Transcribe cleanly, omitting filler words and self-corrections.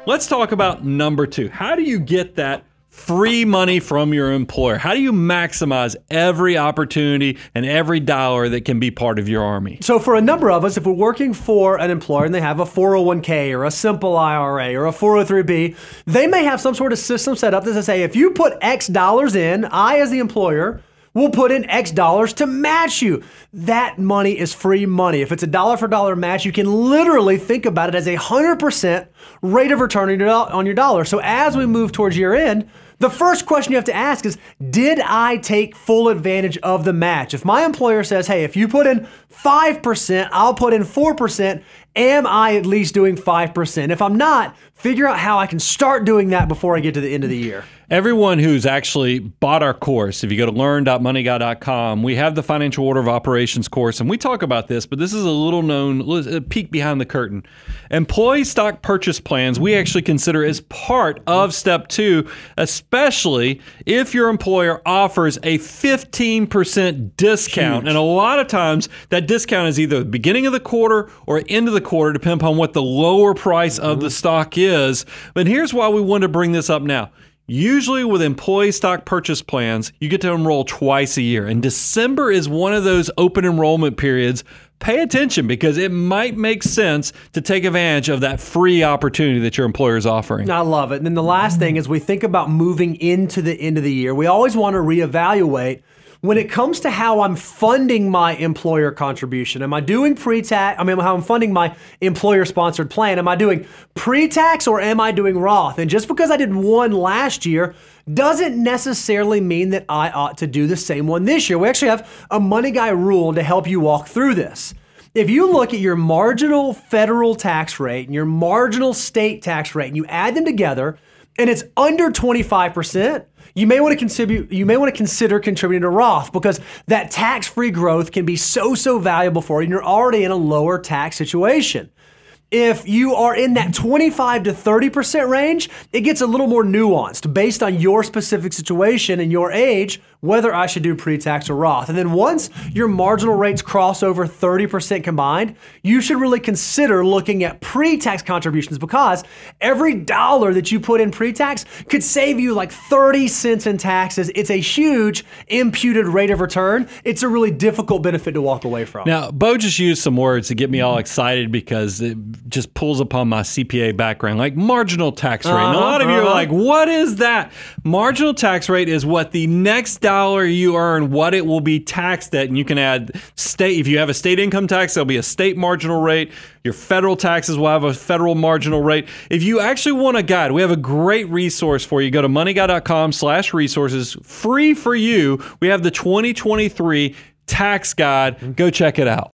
Let's talk about number 2. How do you get that free money from your employer? How do you maximize every opportunity and every dollar that can be part of your army? So for a number of us, if we're working for an employer and they have a 401k or a simple IRA or a 403b, they may have some sort of system set up that says, hey, if you put X dollars in, I as the employer will put in X dollars to match you. That money is free money. If it's a dollar for dollar match, you can literally think about it as 100% rate of return on your dollar. So as we move towards year end, the first question you have to ask is, did I take full advantage of the match? If my employer says, hey, if you put in 5%, I'll put in 4%, am I at least doing 5%? If I'm not, figure out how I can start doing that before I get to the end of the year. Everyone who's actually bought our course, if you go to learn.moneyguy.com, we have the Financial Order of Operations course, and we talk about this, but this is a little known peek behind the curtain. Employee stock purchase plans we actually consider as part of step 2, especially if your employer offers a 15% discount. Huge. And a lot of times that discount is either the beginning of the quarter or end of the quarter, depending upon what the lower price of the stock is. But here's why we want to bring this up now. Usually with employee stock purchase plans, you get to enroll twice a year. And December is one of those open enrollment periods. Pay attention because it might make sense to take advantage of that free opportunity that your employer is offering. I love it. And then the last thing is we think about moving into the end of the year. We always want to reevaluate when it comes to how I'm funding my employer contribution. Am I doing pre-tax? How I'm funding my employer-sponsored plan. Am I doing pre-tax or am I doing Roth? And just because I did one last year doesn't necessarily mean that I ought to do the same one this year. We actually have a Money Guy rule to help you walk through this. If you look at your marginal federal tax rate and your marginal state tax rate and you add them together and it's under 25%, you may want to consider contributing to Roth because that tax-free growth can be so valuable for you and you're already in a lower tax situation. If you are in that 25 to 30% range, it gets a little more nuanced based on your specific situation and your age, whether I should do pre-tax or Roth. And then once your marginal rates cross over 30% combined, you should really consider looking at pre-tax contributions because every dollar that you put in pre-tax could save you like 30 cents in taxes. It's a huge imputed rate of return. It's a really difficult benefit to walk away from. Now, Bo just used some words to get me all excited because it just pulls upon my CPA background, like marginal tax rate. And a lot of you are like, what is that? Marginal tax rate is what the next dollar you earn, what it will be taxed at. And you can add state, if you have a state income tax, there'll be a state marginal rate. Your federal taxes will have a federal marginal rate. If you actually want a guide, we have a great resource for you. Go to moneyguy.com/resources, free for you. We have the 2023 tax guide. Go check it out.